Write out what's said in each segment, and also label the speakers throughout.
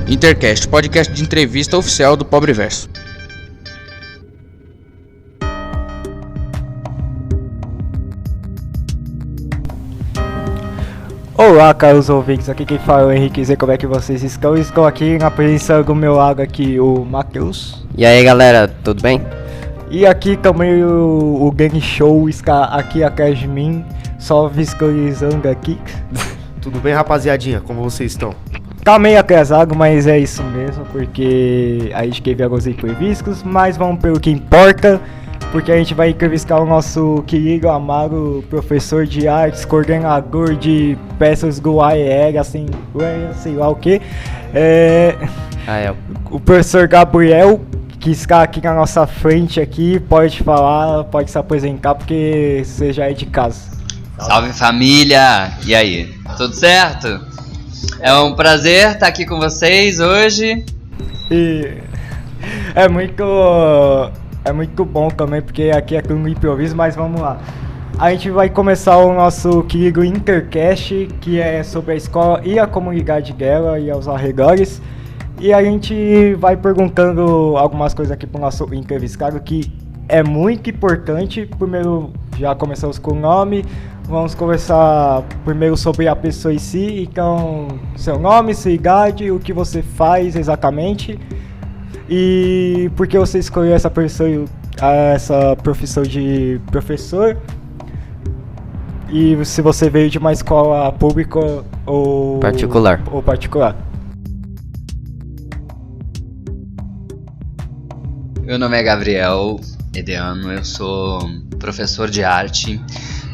Speaker 1: Intercast, podcast de entrevista oficial do Pobre Verso.
Speaker 2: Olá, caros ouvintes, aqui quem fala é o Henrique Z, como é que vocês estão? Estou aqui na presença do meu lado aqui, o Matheus.
Speaker 3: E aí galera, tudo bem?
Speaker 2: E aqui também o Game Show está aqui atrás de mim, só visualizando aqui.
Speaker 4: Tudo bem, rapaziadinha? Como vocês estão?
Speaker 2: Tá meio atrasado, mas é isso mesmo, porque a gente teve alguns imprevistos, mas vamos pelo que importa, porque a gente vai entrevistar o nosso querido, amado professor de artes, coordenador de peças do AEL, assim, sei lá o que, o professor Gabriel, que está aqui na nossa frente aqui, pode falar, pode se apresentar, porque você já é de casa.
Speaker 5: Salve família! E aí, tudo certo? É um prazer estar aqui com vocês hoje.
Speaker 2: E é muito bom também, porque aqui é tudo no improviso, mas vamos lá. A gente vai começar o nosso querido Intercast, que é sobre a escola e a comunidade dela e aos arredores. E a gente vai perguntando algumas coisas aqui pro nosso entrevistado, que é muito importante. Primeiro, já começamos com o nome. Vamos conversar primeiro sobre a pessoa em si. Então, seu nome, sua idade, o que você faz exatamente. E por que você escolheu essa profissão de professor? E se você veio de uma escola pública ou
Speaker 3: particular.
Speaker 5: Meu nome é Gabriel Edeano, eu sou professor de arte,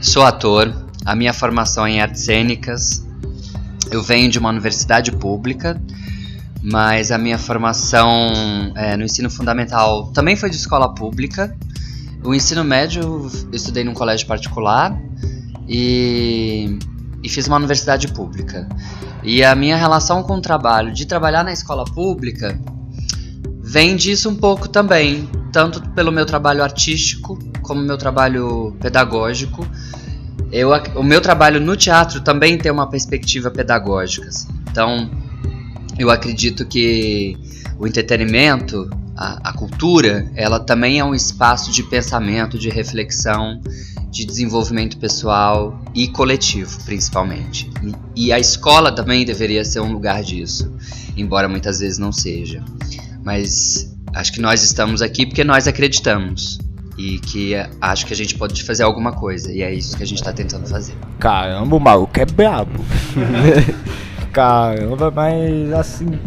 Speaker 5: sou ator, a minha formação é em artes cênicas, eu venho de uma universidade pública, mas a minha formação no ensino fundamental também foi de escola pública. O ensino médio eu estudei num colégio particular e fiz uma universidade pública. E a minha relação com o trabalho, de trabalhar na escola pública, vem disso um pouco também, tanto pelo meu trabalho artístico como meu trabalho pedagógico. O meu trabalho no teatro também tem uma perspectiva pedagógica, assim. Então, eu acredito que o entretenimento, a cultura, ela também é um espaço de pensamento, de reflexão, de desenvolvimento pessoal e coletivo, principalmente. E a escola também deveria ser um lugar disso, embora muitas vezes não seja. Mas acho que nós estamos aqui porque nós acreditamos e que acho que a gente pode fazer alguma coisa, e é isso que a gente está tentando fazer.
Speaker 2: Caramba, o maluco é brabo. Caramba, mas assim...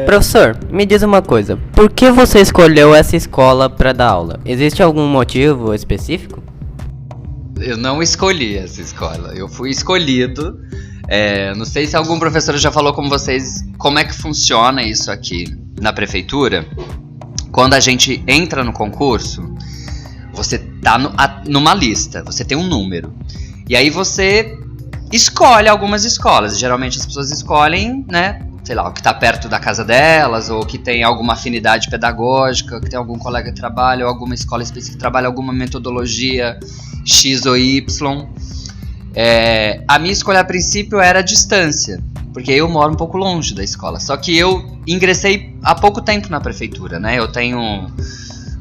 Speaker 3: Professor, me diz uma coisa, por que você escolheu essa escola para dar aula? Existe algum motivo específico?
Speaker 5: Eu não escolhi essa escola, eu fui escolhido. Não sei se algum professor já falou com vocês como é que funciona isso aqui na prefeitura. Quando a gente entra no concurso, você tá numa lista, você tem um número. E aí você escolhe algumas escolas. Geralmente as pessoas escolhem, né, sei lá, o que tá perto da casa delas, ou que tem alguma afinidade pedagógica, que tem algum colega que trabalha, ou alguma escola específica que trabalha alguma metodologia X ou Y. A minha escolha a princípio era a distância, porque eu moro um pouco longe da escola. Só que eu ingressei há pouco tempo na prefeitura, né? Eu tenho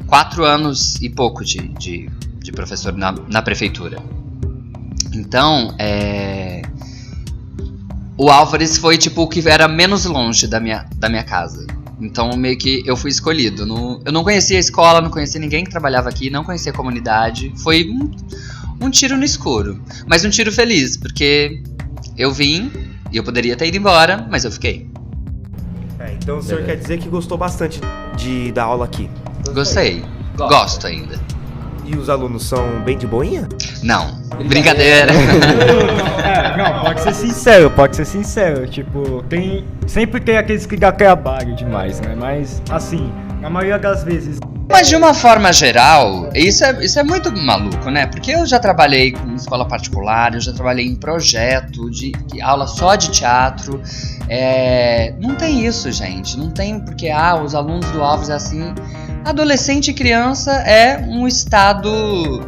Speaker 5: 4 anos e pouco de professor na prefeitura. Então, o Álvares foi tipo o que era menos longe da minha casa. Então meio que eu fui escolhido. Eu não conhecia a escola, não conhecia ninguém que trabalhava aqui, não conhecia a comunidade. Foi um tiro no escuro, mas um tiro feliz, porque eu vim e eu poderia ter ido embora, mas eu fiquei.
Speaker 4: Então o senhor quer dizer que gostou bastante de dar aula aqui?
Speaker 5: Gostei, gosto ainda.
Speaker 4: E os alunos são bem de boinha?
Speaker 5: Não, brincadeira.
Speaker 2: Não, pode ser sincero, tipo, sempre tem aqueles que dá trabalho demais, né, mas assim, na maioria das vezes...
Speaker 5: Mas de uma forma geral, isso é muito maluco, né? Porque eu já trabalhei com escola particular, eu já trabalhei em projeto de aula só de teatro. Não tem isso, gente. Não tem porque os alunos do Alves é assim. Adolescente e criança é um estado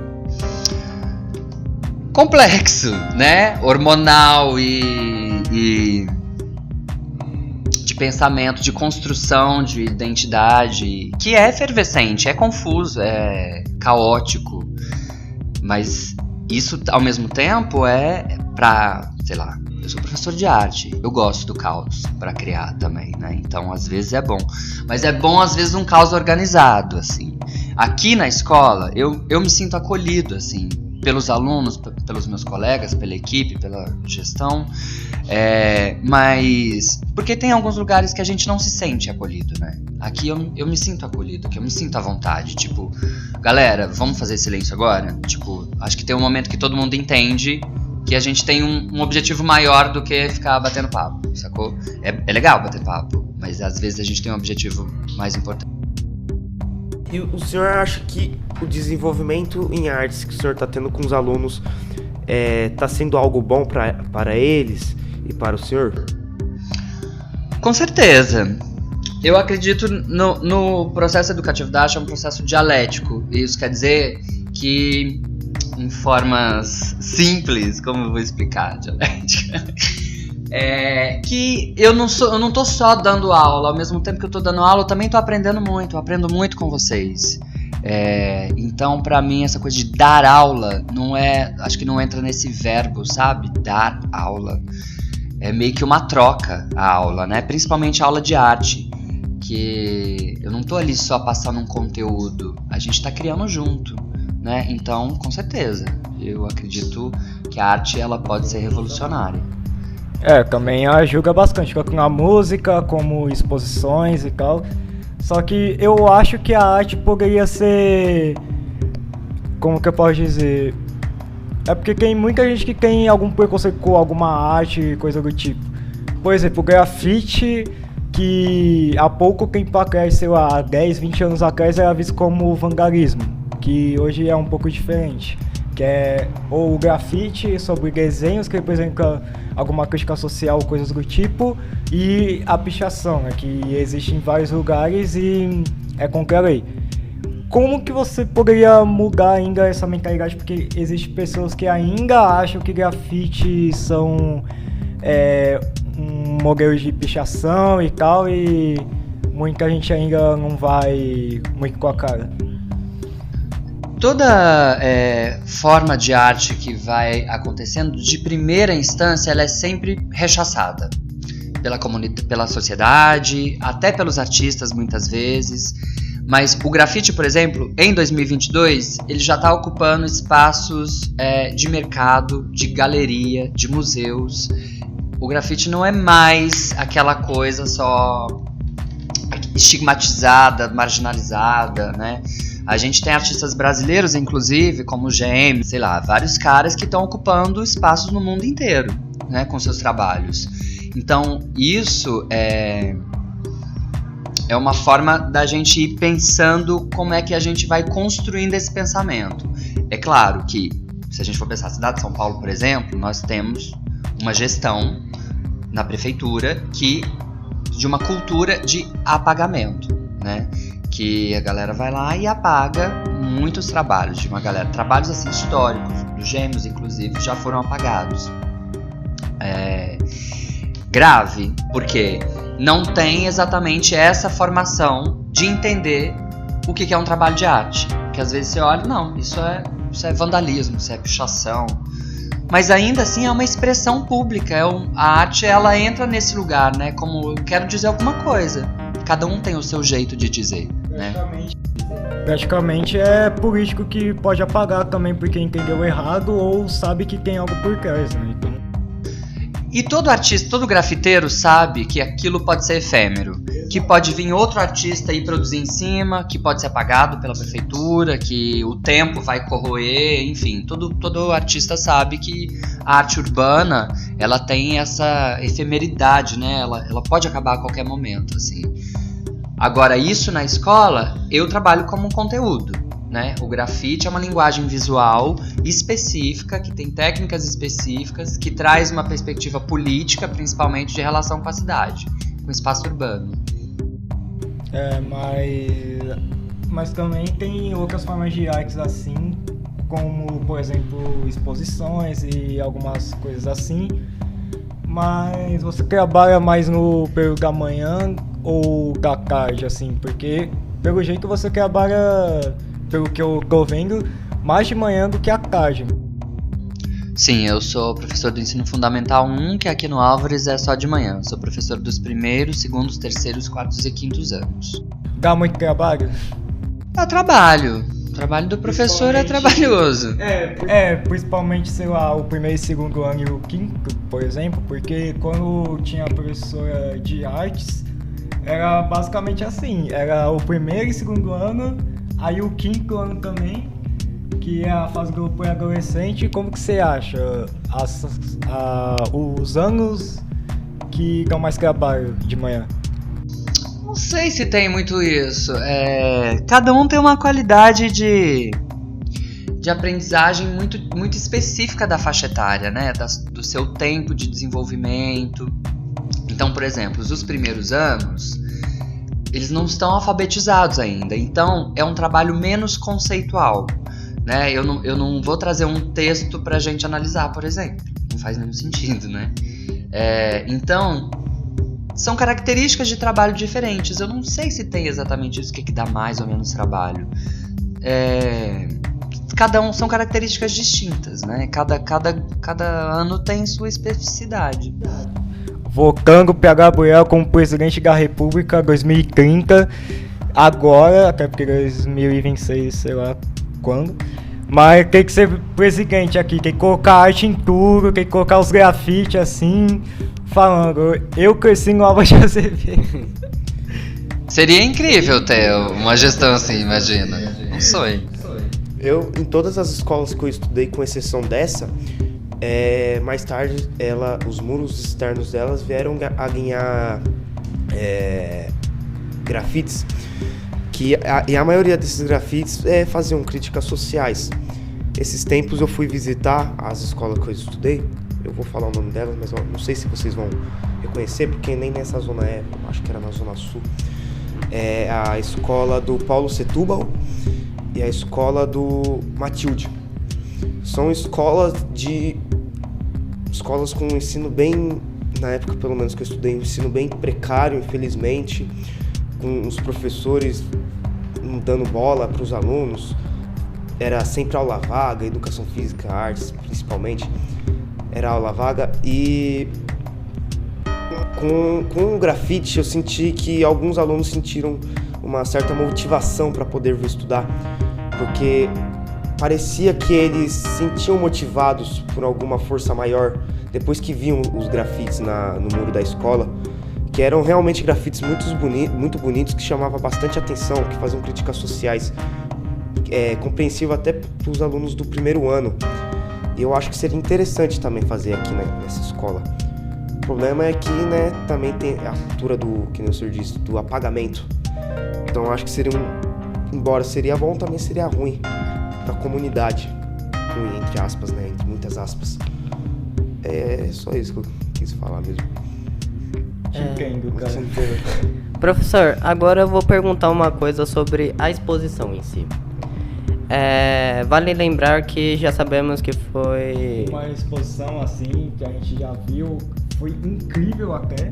Speaker 5: complexo, né? Hormonal e de pensamento, de construção de identidade, que é efervescente, é confuso, é caótico, mas isso ao mesmo tempo é pra, sei lá, eu sou professor de arte, eu gosto do caos pra criar também, né? Então às vezes é bom, mas é bom às vezes um caos organizado, assim. Aqui na escola eu me sinto acolhido, assim, pelos alunos, pelos meus colegas, pela equipe, pela gestão, mas porque tem alguns lugares que a gente não se sente acolhido, né? Aqui eu me sinto acolhido, aqui eu me sinto à vontade, tipo, galera, vamos fazer silêncio agora? Tipo, acho que tem um momento que todo mundo entende que a gente tem um objetivo maior do que ficar batendo papo, sacou? É legal bater papo, mas às vezes a gente tem um objetivo mais importante.
Speaker 4: E o senhor acha que o desenvolvimento em artes que o senhor está tendo com os alunos está sendo algo bom para eles e para o senhor?
Speaker 5: Com certeza. Eu acredito no processo educativo da arte, é um processo dialético. Isso quer dizer que, em formas simples, como eu vou explicar dialética, que eu não tô só dando aula, ao mesmo tempo que eu tô dando aula, eu também tô aprendendo muito, eu aprendo muito com vocês. Então, pra mim, essa coisa de dar aula acho que não entra nesse verbo, sabe? Dar aula. É meio que uma troca a aula, né? Principalmente a aula de arte, que eu não tô ali só passando um conteúdo, a gente tá criando junto, né? Então, com certeza, eu acredito que a arte ela pode ser revolucionária.
Speaker 2: Também ajuda bastante, com a música, como exposições e tal. Só que eu acho que a arte poderia ser... Como que eu posso dizer? É porque tem muita gente que tem algum preconceito com alguma arte, coisa do tipo. Por exemplo, o grafite, que há pouco tempo atrás, sei lá, 10, 20 anos atrás, era visto como vandalismo, que hoje é um pouco diferente. Que é ou o grafite sobre desenhos que representam alguma crítica social, coisas do tipo, e a pichação, né, que existe em vários lugares e é contra a lei. Como que você poderia mudar ainda essa mentalidade? Porque existem pessoas que ainda acham que grafite são um modelo de pichação e tal, e muita gente ainda não vai muito com a cara.
Speaker 5: Toda forma de arte que vai acontecendo, de primeira instância, ela é sempre rechaçada pela comunidade, pela sociedade, até pelos artistas muitas vezes. Mas o grafite, por exemplo, em 2022, ele já está ocupando espaços de mercado, de galeria, de museus. O grafite não é mais aquela coisa só estigmatizada, marginalizada, né? A gente tem artistas brasileiros, inclusive, como o GM, sei lá, vários caras que estão ocupando espaços no mundo inteiro, né, com seus trabalhos. Então, isso é uma forma da gente ir pensando como é que a gente vai construindo esse pensamento. É claro que, se a gente for pensar na cidade de São Paulo, por exemplo, nós temos uma gestão na prefeitura de uma cultura de apagamento, né? Que a galera vai lá e apaga muitos trabalhos de uma galera. Trabalhos assim históricos, dos Gêmeos inclusive, já foram apagados. Grave, porque não tem exatamente essa formação de entender o que é um trabalho de arte. Que às vezes você olha, não, isso é vandalismo, isso é pichação. Mas ainda assim é uma expressão pública, a arte ela entra nesse lugar, né? Como eu quero dizer alguma coisa. Cada um tem o seu jeito de dizer, né?
Speaker 2: Praticamente é político que pode apagar também porque entendeu errado ou sabe que tem algo por trás, né? Então...
Speaker 5: E todo artista, todo grafiteiro sabe que aquilo pode ser efêmero, que pode vir outro artista e produzir em cima, que pode ser apagado pela prefeitura, que o tempo vai corroer, enfim, todo artista sabe que a arte urbana, ela tem essa efemeridade, né? Ela pode acabar a qualquer momento, assim. Agora, isso na escola, eu trabalho como um conteúdo, né? O grafite é uma linguagem visual específica, que tem técnicas específicas, que traz uma perspectiva política, principalmente de relação com a cidade, com o espaço urbano.
Speaker 2: Mas também tem outras formas de artes assim, como, por exemplo, exposições e algumas coisas assim. Mas você trabalha mais no período da manhã ou da tarde, assim? Porque, pelo jeito, você trabalha, pelo que eu tô vendo, mais de manhã do que à tarde.
Speaker 5: Sim, eu sou professor do Ensino Fundamental 1, que aqui no Álvares é só de manhã. Eu sou professor dos primeiros, segundos, terceiros, quartos e quintos anos.
Speaker 2: Dá muito trabalho?
Speaker 5: Eu trabalho. O trabalho do professor é trabalhoso.
Speaker 2: Principalmente, sei lá, o primeiro e segundo ano e o quinto, por exemplo, porque quando tinha a professora de artes, era basicamente assim, era o primeiro e segundo ano, aí o quinto ano também, que é a fase do pré-adolescente. Como que você acha os anos que dão mais trabalho de manhã?
Speaker 5: Não sei se tem muito isso. Cada um tem uma qualidade de aprendizagem muito específica da faixa etária, né? Do seu tempo de desenvolvimento. Então, por exemplo, os primeiros anos, eles não estão alfabetizados ainda. Então, é um trabalho menos conceitual, né? Eu não vou trazer um texto pra gente analisar, por exemplo. Não faz nenhum sentido, né? Então, são características de trabalho diferentes. Eu não sei se tem exatamente isso que dá mais ou menos trabalho. Cada um são características distintas, né? Cada ano tem sua especificidade.
Speaker 2: Voltando para Gabriel como presidente da República 2030, agora, até porque 2026, sei lá quando, mas tem que ser presidente aqui, tem que colocar arte em tudo, tem que colocar os grafites assim, falando, eu cresci no Álvares de Azevedo.
Speaker 5: Seria incrível ter uma gestão assim, imagina. Um sonho.
Speaker 4: Em todas as escolas que eu estudei, com exceção dessa, mais tarde os muros externos delas vieram a ganhar grafites, e a maioria desses grafites faziam críticas sociais. Esses tempos eu fui visitar as escolas que eu estudei, eu vou falar o nome delas, mas eu não sei se vocês vão reconhecer, porque nem nessa zona acho que era na zona sul. É a escola do Paulo Setúbal e a escola do Matilde. São escolas com um ensino bem, na época pelo menos que eu estudei, um ensino bem precário, infelizmente, com os professores não dando bola para os alunos. Era sempre aula vaga, educação física, artes principalmente, era aula vaga. E com o grafite eu senti que alguns alunos sentiram uma certa motivação para poder vir estudar, porque parecia que eles se sentiam motivados por alguma força maior depois que viam os grafites no muro da escola, que eram realmente grafites muito bonitos, que chamavam bastante atenção, que faziam críticas sociais, compreensível até para os alunos do primeiro ano. E eu acho que seria interessante também fazer aqui, né, nessa escola. O problema é que, né, também tem a cultura que o senhor disse, do apagamento. Então eu acho que embora seria bom, também seria ruim para a comunidade, ruim entre aspas, né, entre muitas aspas. É só isso que eu quis falar mesmo.
Speaker 2: Entendo, cara.
Speaker 3: Professor, agora eu vou perguntar uma coisa sobre a exposição em si. Vale lembrar que já sabemos que foi
Speaker 2: uma exposição assim, que a gente já viu, foi incrível até,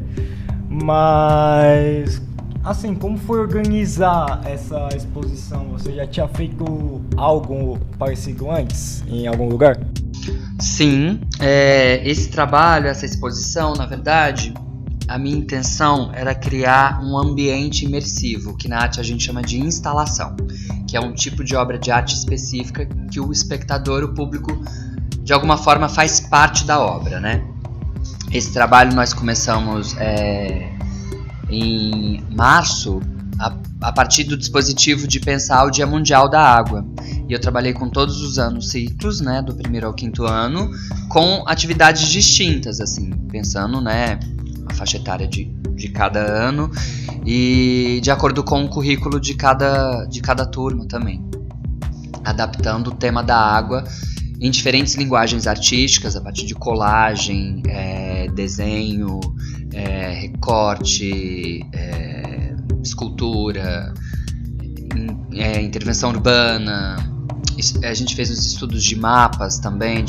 Speaker 2: mas assim, como foi organizar essa exposição? Você já tinha feito algo parecido antes, em algum lugar?
Speaker 5: Sim, esse trabalho, essa exposição, na verdade, a minha intenção era criar um ambiente imersivo, que na arte a gente chama de instalação, que é um tipo de obra de arte específica que o espectador, o público, de alguma forma faz parte da obra, né? Esse trabalho nós começamos em março, a partir do dispositivo de pensar o Dia Mundial da Água. E eu trabalhei com todos os anos ciclos, né, do primeiro ao quinto ano, com atividades distintas, assim, pensando, né, a faixa etária de cada ano e de acordo com o currículo de cada turma também, adaptando o tema da água em diferentes linguagens artísticas, a partir de colagem, desenho, recorte, escultura, intervenção urbana. A gente fez os estudos de mapas também,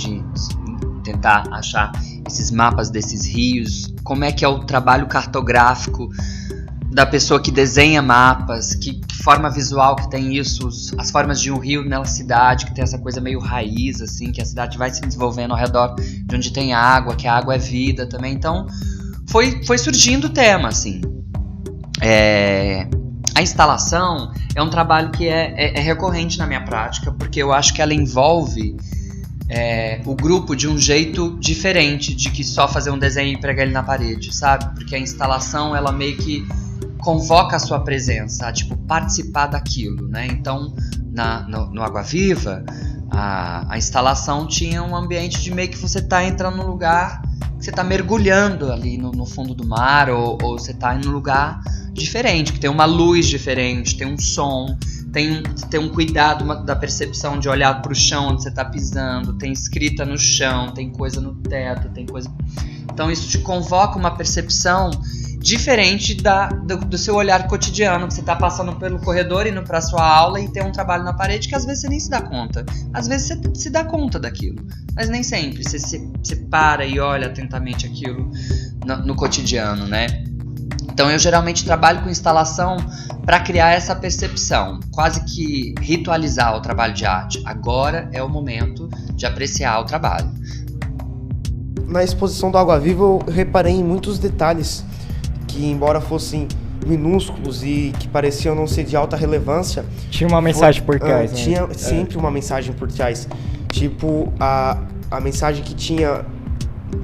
Speaker 5: tentar achar esses mapas desses rios, como é que é o trabalho cartográfico da pessoa que desenha mapas, que forma visual que tem isso, as formas de um rio na cidade, que tem essa coisa meio raiz, assim, que a cidade vai se desenvolvendo ao redor de onde tem água, que a água é vida também. Então, foi surgindo o tema, assim. A instalação é um trabalho que é recorrente na minha prática, porque eu acho que ela envolve o grupo de um jeito diferente de que só fazer um desenho e pregar ele na parede, sabe? Porque a instalação, ela meio que convoca a sua presença, a tipo, participar daquilo, né? Então, no Água Viva, a instalação tinha um ambiente de meio que você tá entrando num lugar, que você tá mergulhando ali no fundo do mar, ou você tá em um lugar diferente, que tem uma luz diferente, tem um som, tem um cuidado da percepção de olhar pro chão onde você tá pisando, tem escrita no chão, tem coisa no teto, tem coisa... Então isso te convoca uma percepção diferente do seu olhar cotidiano, que você está passando pelo corredor, indo para a sua aula e tem um trabalho na parede que às vezes você nem se dá conta. Às vezes você se dá conta daquilo, mas nem sempre. Você para e olha atentamente aquilo no cotidiano, né? Então eu geralmente trabalho com instalação para criar essa percepção, quase que ritualizar o trabalho de arte. Agora é o momento de apreciar o trabalho.
Speaker 4: Na exposição do Água Viva eu reparei em muitos detalhes que, embora fossem minúsculos e que pareciam não ser de alta relevância,
Speaker 2: tinha uma mensagem por trás, né?
Speaker 4: Tinha sempre uma mensagem por trás. Tipo, a mensagem que tinha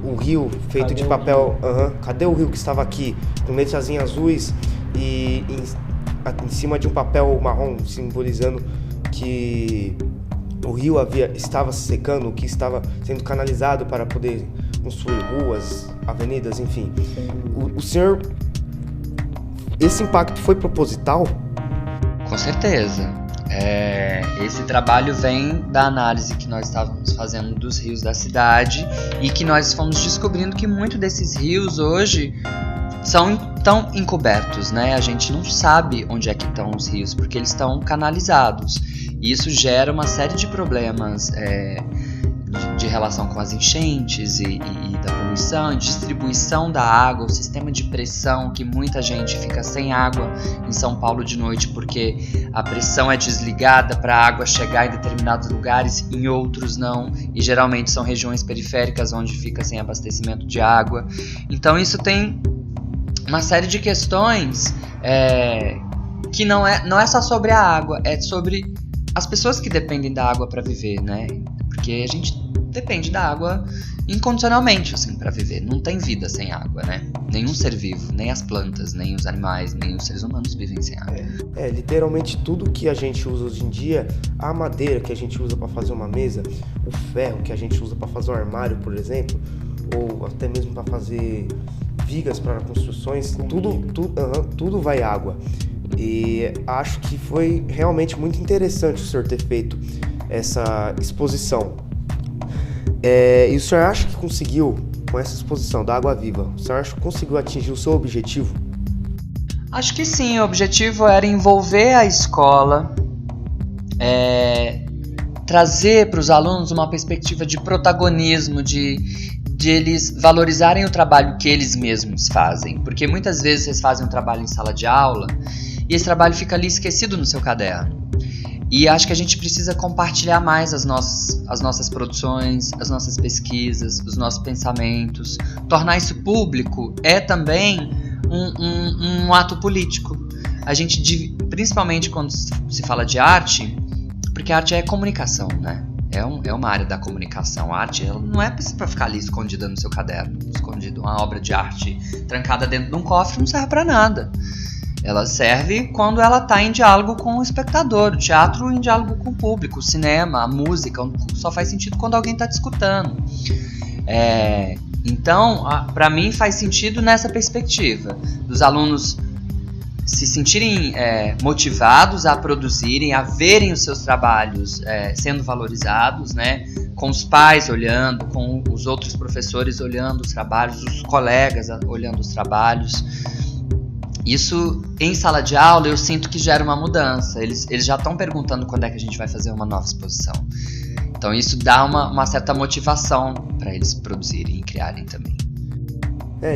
Speaker 4: o rio feito
Speaker 2: Cadê
Speaker 4: de papel... Cadê o rio que estava aqui? Com letras azuis e em cima de um papel marrom, simbolizando que o rio estava se secando, que estava sendo canalizado para poder construir ruas, avenidas, enfim. O senhor... Esse impacto foi proposital?
Speaker 5: Com certeza. Esse trabalho vem da análise que nós estávamos fazendo dos rios da cidade e que nós fomos descobrindo que muitos desses rios hoje estão encobertos, né? A gente não sabe onde é que estão os rios porque eles estão canalizados. E isso gera uma série de problemas de relação com as enchentes e da poluição, distribuição da água, o sistema de pressão, que muita gente fica sem água em São Paulo de noite porque a pressão é desligada para a água chegar em determinados lugares, em outros não, e geralmente são regiões periféricas onde fica sem abastecimento de água. Então isso tem uma série de questões que não é só sobre a água, é sobre as pessoas que dependem da água para viver, né? Porque a gente depende da água incondicionalmente, assim, para viver. Não tem vida sem água, né? Nenhum ser vivo, nem as plantas, nem os animais, nem os seres humanos vivem sem água.
Speaker 4: Literalmente tudo que a gente usa hoje em dia, a madeira que a gente usa para fazer uma mesa, o ferro que a gente usa para fazer um armário, por exemplo, ou até mesmo para fazer vigas para construções, tudo vai água. E acho que foi realmente muito interessante o senhor ter feito essa exposição. E o senhor acha que conseguiu, com essa exposição da Água Viva, o senhor acha que conseguiu atingir o seu objetivo?
Speaker 5: Acho que sim, o objetivo era envolver a escola, trazer para os alunos uma perspectiva de protagonismo, de eles valorizarem o trabalho que eles mesmos fazem. Porque muitas vezes vocês fazem um trabalho em sala de aula e esse trabalho fica ali esquecido no seu caderno. E acho que a gente precisa compartilhar mais as nossas produções, as nossas pesquisas, os nossos pensamentos. Tornar isso público é também um ato político. A gente, principalmente quando se fala de arte, porque a arte é comunicação, né? É uma área da comunicação. A arte ela não é para ficar ali escondida no seu caderno. Uma obra de arte trancada dentro de um cofre não serve para nada. Ela serve quando ela está em diálogo com o espectador, o teatro em diálogo com o público, o cinema, a música, só faz sentido quando alguém está te escutando. Então, para mim faz sentido nessa perspectiva, dos alunos se sentirem motivados a produzirem, a verem os seus trabalhos sendo valorizados, né? Com os pais olhando, com os outros professores olhando os trabalhos, os colegas olhando os trabalhos. Isso, em sala de aula, eu sinto que gera uma mudança. Eles já estão perguntando quando é que a gente vai fazer uma nova exposição. Então isso dá uma certa motivação para eles produzirem e criarem também.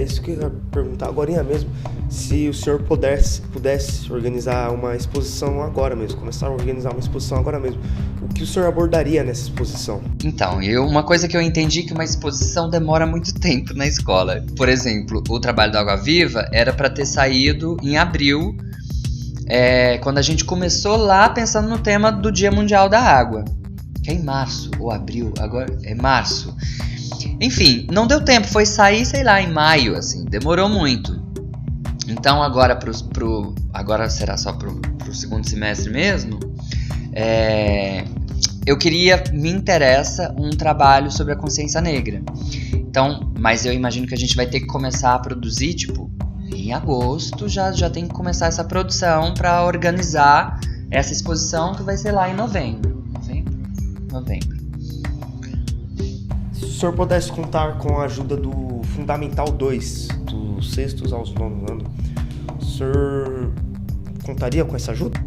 Speaker 4: Isso que eu ia perguntar agora mesmo, se o senhor pudesse organizar uma exposição agora mesmo, começar a organizar uma exposição agora mesmo, o que o senhor abordaria nessa exposição?
Speaker 5: Então, uma coisa que eu entendi que uma exposição demora muito tempo na escola. Por exemplo, o trabalho do Água Viva era para ter saído em abril, quando a gente começou lá pensando no tema do Dia Mundial da Água, que é em março ou abril, agora é março. Enfim, não deu tempo, foi sair, sei lá, em maio, assim, demorou muito. Então agora agora será só pro segundo semestre mesmo. Me interessa um trabalho sobre a consciência negra. Então, mas eu imagino que a gente vai ter que começar a produzir, tipo, em agosto já tem que começar essa produção para organizar essa exposição que vai ser lá em novembro.
Speaker 4: Se o senhor pudesse contar com a ajuda do Fundamental 2, dos 6º aos 9º anos, o senhor contaria com essa ajuda?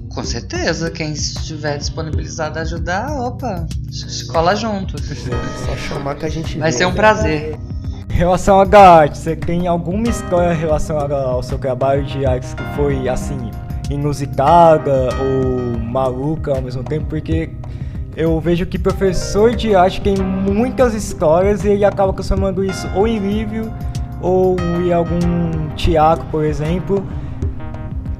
Speaker 5: Com certeza, quem estiver disponibilizado a ajudar, escola junto.
Speaker 4: Só chamar que a gente
Speaker 5: vai ser um prazer.
Speaker 2: Em relação à arte, você tem alguma história relacionada ao seu trabalho de artes que foi, assim, inusitada ou maluca ao mesmo tempo? Porque eu vejo que professor de arte tem muitas histórias e ele acaba transformando isso ou em livro ou em algum teatro, por exemplo.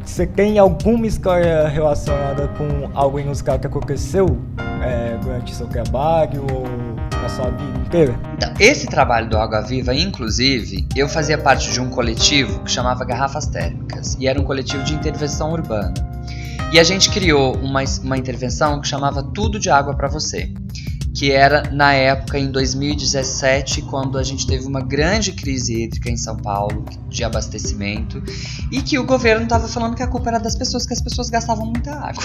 Speaker 2: Você tem alguma história relacionada com algo inusitado que aconteceu durante seu trabalho ou na sua vida inteira?
Speaker 5: Então, esse trabalho do Água Viva, inclusive, eu fazia parte de um coletivo que chamava Garrafas Térmicas e era um coletivo de intervenção urbana. E a gente criou uma intervenção que chamava Tudo de Água para Você, que era na época, em 2017, quando a gente teve uma grande crise hídrica em São Paulo, de abastecimento, e que o governo estava falando que a culpa era das pessoas, que as pessoas gastavam muita água.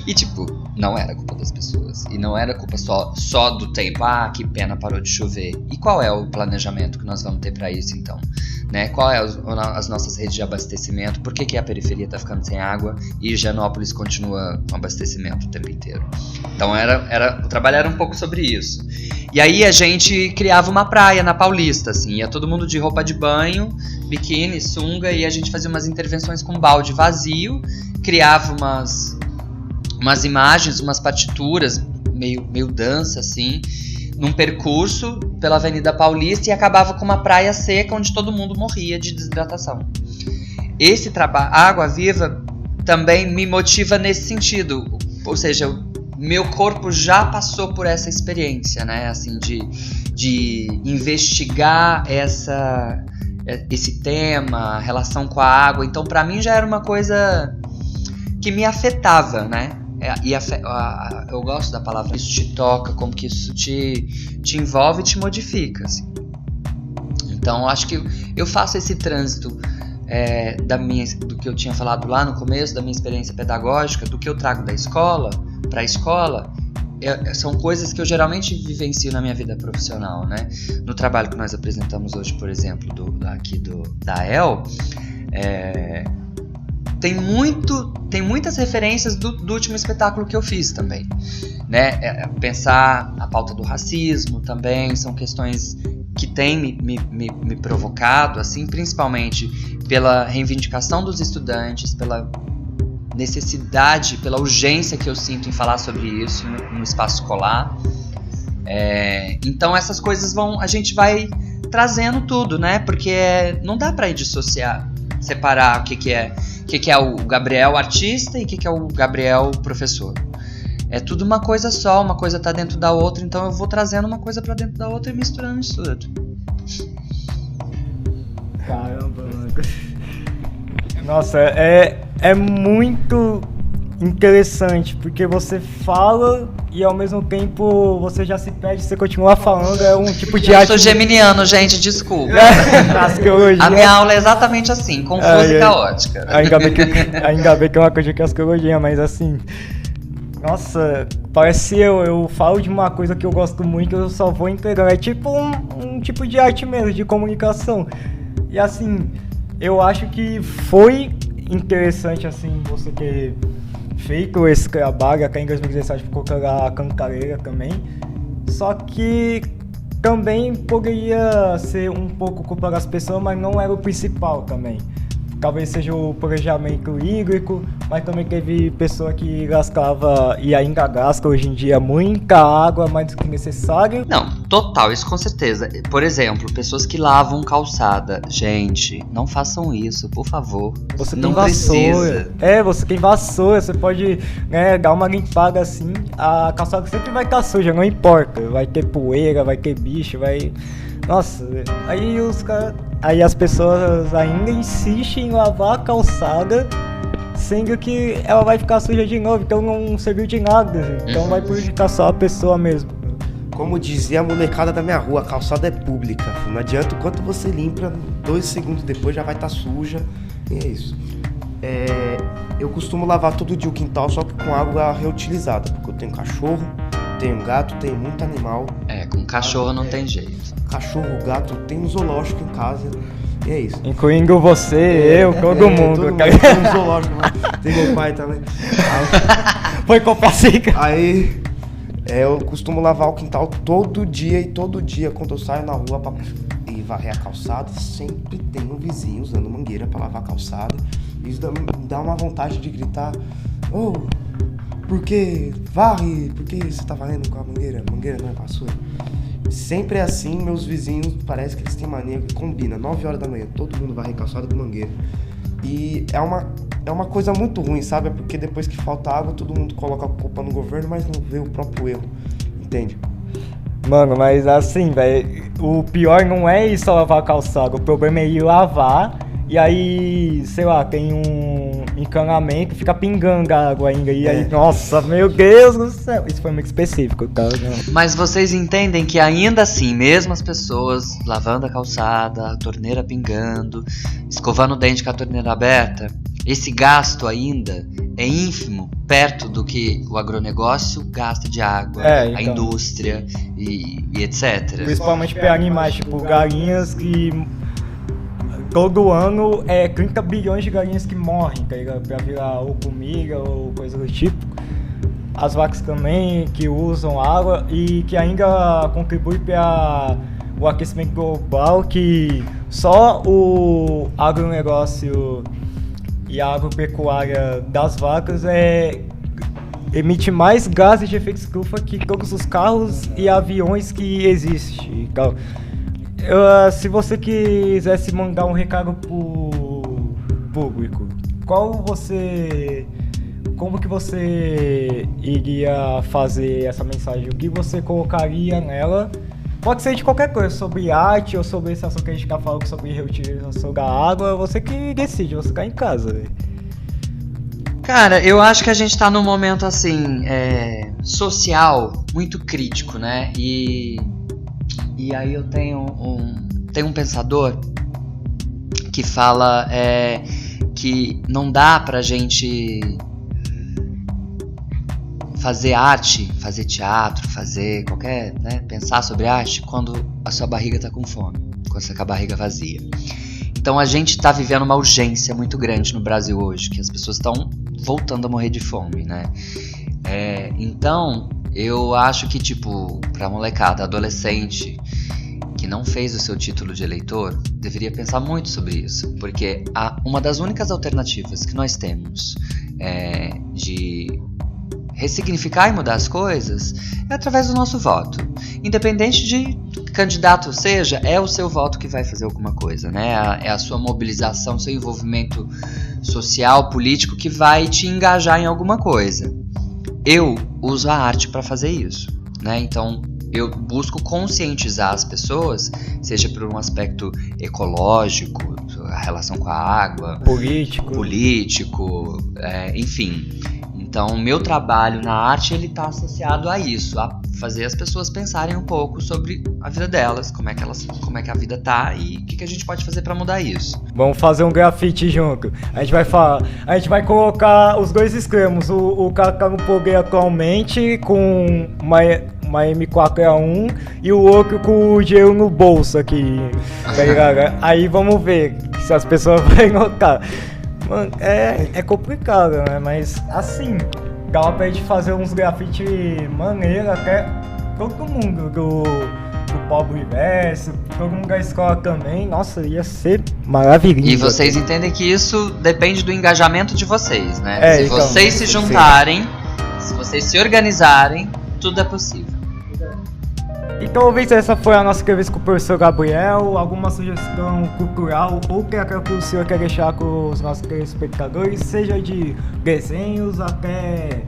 Speaker 5: E tipo, não era culpa das pessoas, e não era culpa só do tempo, que pena, parou de chover. E qual é o planejamento que nós vamos ter para isso então? Né? Qual é as nossas redes de abastecimento? Por que a periferia está ficando sem água e Higienópolis continua com abastecimento o tempo inteiro? Então o trabalho era um pouco sobre isso. E aí a gente criava uma praia na Paulista, assim, ia todo mundo de roupa de banho, biquíni, sunga, e a gente fazia umas intervenções com balde vazio, criava umas imagens, umas partituras, meio dança, assim, num percurso pela Avenida Paulista e acabava com uma praia seca onde todo mundo morria de desidratação. Esse trabalho, Água Viva, também me motiva nesse sentido, ou seja, meu corpo já passou por essa experiência, né, assim, de investigar esse tema, a relação com a água. Então, para mim já era uma coisa que me afetava, né? Eu gosto da palavra, isso te toca, como que isso te envolve e te modifica, assim. Então acho que eu faço esse trânsito do que eu tinha falado lá no começo, da minha experiência pedagógica, do que eu trago da escola para a escola, são coisas que eu geralmente vivencio na minha vida profissional, né? No trabalho que nós apresentamos hoje, por exemplo, da AEL, tem muitas referências do último espetáculo que eu fiz também, né? Pensar a pauta do racismo também, são questões que têm me provocado, assim, principalmente pela reivindicação dos estudantes, pela necessidade, pela urgência que eu sinto em falar sobre isso no espaço escolar. Então essas coisas a gente vai trazendo tudo, né? Porque não dá para dissociar, separar o que é o Gabriel artista e o que é o Gabriel professor. É tudo uma coisa só, uma coisa tá dentro da outra, então eu vou trazendo uma coisa pra dentro da outra e misturando isso tudo.
Speaker 2: Caramba, mano. Nossa, é muito interessante, porque você fala e ao mesmo tempo você já se perde, você continua falando, é um tipo de arte...
Speaker 5: Eu sou geminiano, gente, desculpa.
Speaker 2: Astrologia.
Speaker 5: A minha aula é exatamente assim, confusa e caótica.
Speaker 2: Ainda bem que é uma coisa que é astrologia, mas assim... Nossa, parece eu falo de uma coisa que eu gosto muito, eu só vou entregando. É tipo um tipo de arte mesmo, de comunicação. E assim, eu acho que foi interessante, assim, você ter feito esse trabalho, até em 2017 ficou a Cantareira também. Só que também poderia ser um pouco culpa das pessoas, mas não era o principal também. Talvez seja o planejamento hídrico, mas também teve pessoa que gastava e ainda gasta hoje em dia muita água, mais do que necessário.
Speaker 5: Não, total, isso com certeza. Por exemplo, pessoas que lavam calçada. Gente, não façam isso, por favor.
Speaker 2: Você
Speaker 5: não
Speaker 2: tem vassoura.
Speaker 5: precisa.
Speaker 2: Você tem vassoura, você pode, né, dar uma limpada assim. A calçada sempre vai estar suja, não importa. Vai ter poeira, vai ter bicho, vai... Nossa, aí as pessoas ainda insistem em lavar a calçada, sendo que ela vai ficar suja de novo, então não serviu de nada. Então vai prejudicar só a pessoa mesmo.
Speaker 4: Como dizia a molecada da minha rua, a calçada é pública. Não adianta o quanto você limpa, 2 segundos depois já vai estar suja. E é isso. Eu costumo lavar todo dia o quintal, só que com água reutilizada, porque eu tenho cachorro, tenho gato, tenho muito animal.
Speaker 5: Com cachorro não tem jeito.
Speaker 4: Cachorro, gato, tem um zoológico em casa. E é isso.
Speaker 2: Incluindo você, eu, todo mundo.
Speaker 4: Todo mundo tem um zoológico lá. Tem meu pai também.
Speaker 2: Foi comprar cigarro.
Speaker 4: Aí eu costumo lavar o quintal todo dia, e todo dia quando eu saio na rua e varrer a calçada, sempre tem um vizinho usando mangueira pra lavar a calçada. Isso me dá uma vontade de gritar: "Ô, por que varre? Por que você tá varrendo com a mangueira? Mangueira não é vassoura." Sempre é assim, meus vizinhos, parece que eles têm mania que combina. 9 horas da manhã, todo mundo varre calçada com mangueira. E é uma coisa muito ruim, sabe? Porque depois que falta água, todo mundo coloca a culpa no governo, mas não vê o próprio erro, entende?
Speaker 2: Mano, mas assim, velho, o pior não é ir só lavar a calçada, o problema é ir lavar e aí, sei lá, tem um encanamento, fica pingando a água ainda, e aí, nossa, meu Deus do céu, isso foi muito específico, cara.
Speaker 5: Mas vocês entendem que ainda assim, mesmo as pessoas lavando a calçada, a torneira pingando, escovando o dente com a torneira aberta, esse gasto ainda é ínfimo perto do que o agronegócio gasta de água,
Speaker 2: então.
Speaker 5: A indústria e etc.
Speaker 2: Principalmente para animais, tipo galinhas que todo ano 30 bilhões de galinhas que morrem, tá ligado? Pra virar ou comida ou coisa do tipo. As vacas também que usam água e que ainda contribuem para o aquecimento global, que só o agronegócio e a agropecuária das vacas emite mais gases de efeito estufa que todos os carros e aviões que existem. Então, se você quisesse mandar um recado pro público, como que você iria fazer essa mensagem? O que você colocaria nela? Pode ser de qualquer coisa, sobre arte ou sobre esse assunto que a gente tá falando sobre reutilização da água, você que decide, você tá em casa, véio.
Speaker 5: Cara, eu acho que a gente tá num momento assim, social, muito crítico, né? E aí eu tenho um pensador que fala que não dá pra gente fazer arte, fazer teatro, fazer qualquer, né, pensar sobre arte quando a sua barriga tá com fome, quando você tá com a barriga vazia. Então a gente tá vivendo uma urgência muito grande no Brasil hoje, que as pessoas estão voltando a morrer de fome, né? Então eu acho que, tipo, pra molecada, adolescente que não fez o seu título de eleitor, deveria pensar muito sobre isso, porque uma das únicas alternativas que nós temos de ressignificar e mudar as coisas é através do nosso voto. Independente de candidato seja, é o seu voto que vai fazer alguma coisa, né? É a sua mobilização, seu envolvimento social, político que vai te engajar em alguma coisa. Eu uso a arte para fazer isso, né? Então eu busco conscientizar as pessoas, seja por um aspecto ecológico, a relação com a água, político, enfim. Então, o meu trabalho na arte, ele tá associado a isso, a fazer as pessoas pensarem um pouco sobre a vida delas, como é que a vida tá e o que a gente pode fazer pra mudar isso.
Speaker 2: Vamos fazer um grafite junto. A gente vai colocar os dois extremos, o cara que tá no poder atualmente com uma M4A1 e o outro com o dinheiro no bolso aqui, tá ligado? Aí vamos ver se as pessoas vão notar. Mano, é complicado, né? Mas assim, dava pra gente fazer uns grafite maneiro até todo mundo do Pobre Verso, todo mundo da escola também. Nossa, ia ser maravilhoso.
Speaker 5: E vocês entendem que isso depende do engajamento de vocês, né?
Speaker 2: É,
Speaker 5: se
Speaker 2: então,
Speaker 5: vocês se juntarem, se vocês se organizarem, tudo é possível.
Speaker 2: Então, Vitor, essa foi a nossa entrevista com o professor Gabriel. Alguma sugestão cultural ou que o senhor quer deixar com os nossos telespectadores, seja de desenhos até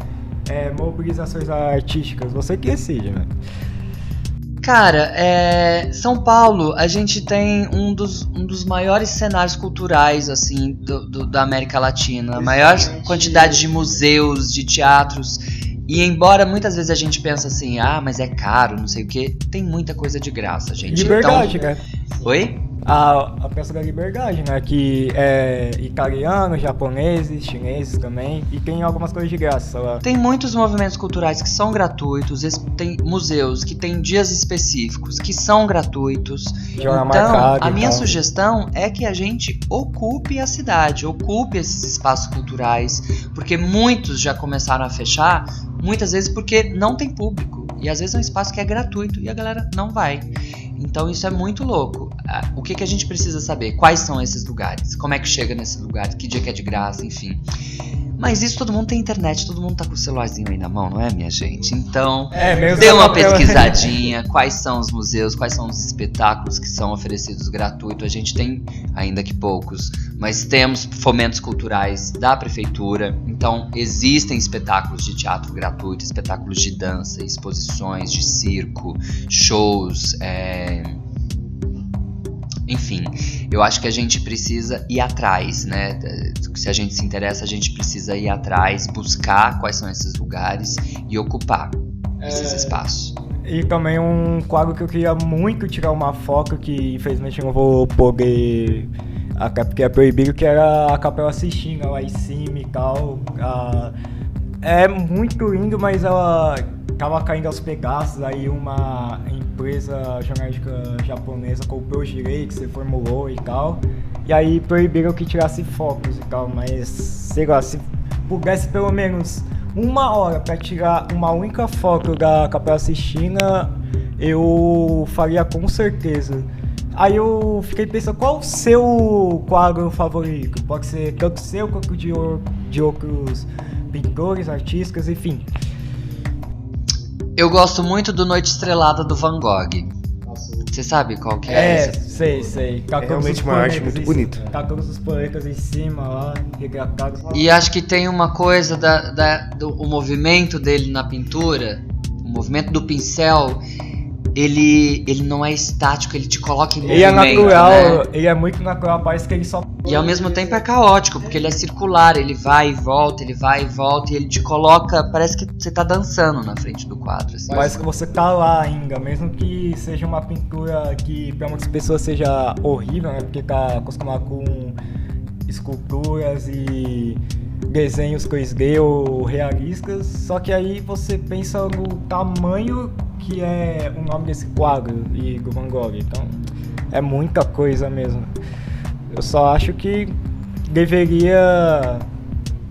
Speaker 2: mobilizações artísticas? Você que decide, né?
Speaker 5: Cara, São Paulo, a gente tem um dos maiores cenários culturais, assim, da América Latina. A maior quantidade de museus, de teatros. E embora muitas vezes a gente pensa assim, mas é caro, não sei o que, tem muita coisa de graça, gente.
Speaker 2: Liberdade,
Speaker 5: então...
Speaker 2: né?
Speaker 5: Oi?
Speaker 2: A peça da liberdade, né? Que é italianos, japoneses, chineses também. E tem algumas coisas de graça lá.
Speaker 5: Tem muitos movimentos culturais que são gratuitos. Tem museus que tem dias específicos que são gratuitos. Então, a minha sugestão é que a gente ocupe a cidade, ocupe esses espaços culturais. Porque muitos já começaram a fechar, muitas vezes porque não tem público. E às vezes é um espaço que é gratuito e a galera não vai. Então isso é muito louco. O que a gente precisa saber? Quais são esses lugares? Como é que chega nesses lugares? Que dia que é de graça? Enfim. Mas isso todo mundo tem internet, todo mundo tá com o celularzinho aí na mão, não é, minha gente? Então, dê uma pesquisadinha. Quais são os museus, quais são os espetáculos que são oferecidos gratuito. A gente tem, ainda que poucos, mas temos fomentos culturais da prefeitura. Então, existem espetáculos de teatro gratuito, espetáculos de dança, exposições de circo, shows, enfim, eu acho que a gente precisa ir atrás, né? Se a gente se interessa, a gente precisa ir atrás, buscar quais são esses lugares e ocupar esses espaços.
Speaker 2: E também um quadro que eu queria muito tirar uma foto, que infelizmente não vou poder, até porque é proibido, que era a Capela Sistina lá em cima e tal. É muito lindo, mas ela tava caindo aos pedaços, aí uma empresa jornalística japonesa comprou os direitos, se formulou e tal, e aí proibiram que tirasse focos e tal, mas sei lá, se pudesse pelo menos 1 hora para tirar uma única foto da Capela Sistina, eu faria com certeza. Aí eu fiquei pensando, qual o seu quadro favorito? Pode ser tanto seu quanto de outros pintores, artistas, enfim.
Speaker 5: Eu gosto muito do Noite Estrelada do Van Gogh. Você sabe qual que é?
Speaker 2: Sei.
Speaker 4: É realmente uma arte muito bonita.
Speaker 2: Tá todos os planetas em cima lá, regratados.
Speaker 5: E acho que tem uma coisa do movimento dele na pintura, o movimento do pincel, ele não é estático, ele te coloca em movimento,
Speaker 2: é natural,
Speaker 5: né?
Speaker 2: Ele é muito natural, parece que ele só...
Speaker 5: E ao mesmo tempo é caótico, porque ele é circular, ele vai e volta, e ele te coloca, parece que você tá dançando na frente do quadro. Assim.
Speaker 2: Parece que você tá lá ainda, mesmo que seja uma pintura que para muitas pessoas seja horrível, né? Porque tá acostumado com esculturas e desenhos 2D ou realistas, só que aí você pensa no tamanho que é o nome desse quadro e do Van Gogh, então é muita coisa mesmo. Eu só acho que deveria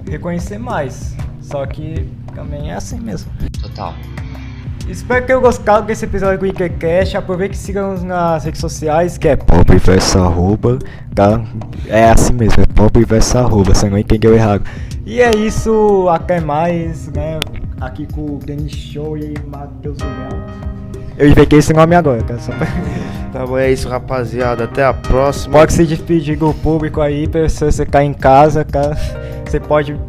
Speaker 2: reconhecer mais, só que também é assim mesmo.
Speaker 5: Total.
Speaker 2: Espero que tenham gostado desse episódio do InterCast. Aproveite e sigam-nos nas redes sociais, que é pobreverso@, tá? É assim mesmo, é pobreverso@, você não entendeu errado. E é isso, até mais, né? Aqui com o Denis Show e Matheus Leal. Eu inventei esse nome agora, tá? Só pra...
Speaker 4: Tá bom, é isso, rapaziada. Até a próxima.
Speaker 2: Pode se despedir do público aí, se você tá em casa, tá? Você pode...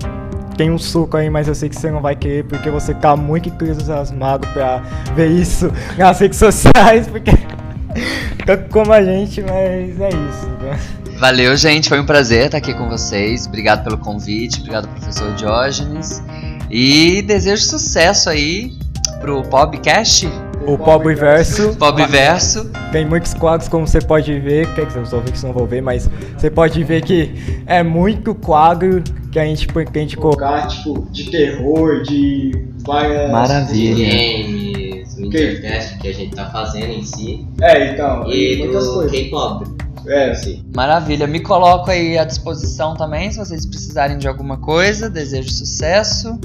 Speaker 2: Tem um suco aí, mas eu sei que você não vai querer, porque você tá muito entusiasmado pra ver isso nas redes sociais, porque... Tanto como a gente, mas é isso, né?
Speaker 5: Valeu, gente. Foi um prazer estar aqui com vocês. Obrigado pelo convite. Obrigado, professor Diógenes. E desejo sucesso aí pro Pobcast.
Speaker 2: O Pobreverso.
Speaker 5: Pobreverso.
Speaker 2: Tem muitos quadros, como você pode ver. Quer dizer, eu só vi que você não vou ver, mas você pode ver que é muito quadro que a gente pretende colocar, tipo, de terror, de várias...
Speaker 5: Maravilha.
Speaker 6: Games, o Intercast que a gente tá fazendo em si.
Speaker 2: Então,
Speaker 6: e
Speaker 2: muitas
Speaker 6: do
Speaker 2: coisas.
Speaker 6: K-pop. Sim.
Speaker 5: Maravilha, me coloco aí à disposição também, se vocês precisarem de alguma coisa. Desejo sucesso.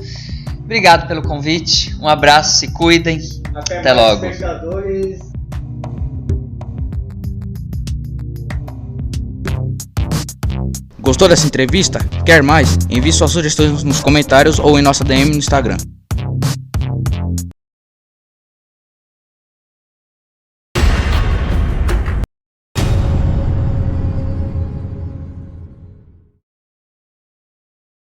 Speaker 5: Obrigado pelo convite. Um abraço, se cuidem. Até logo.
Speaker 6: Espectadores.
Speaker 1: Gostou dessa entrevista? Quer mais? Envie suas sugestões nos comentários ou em nossa DM no Instagram.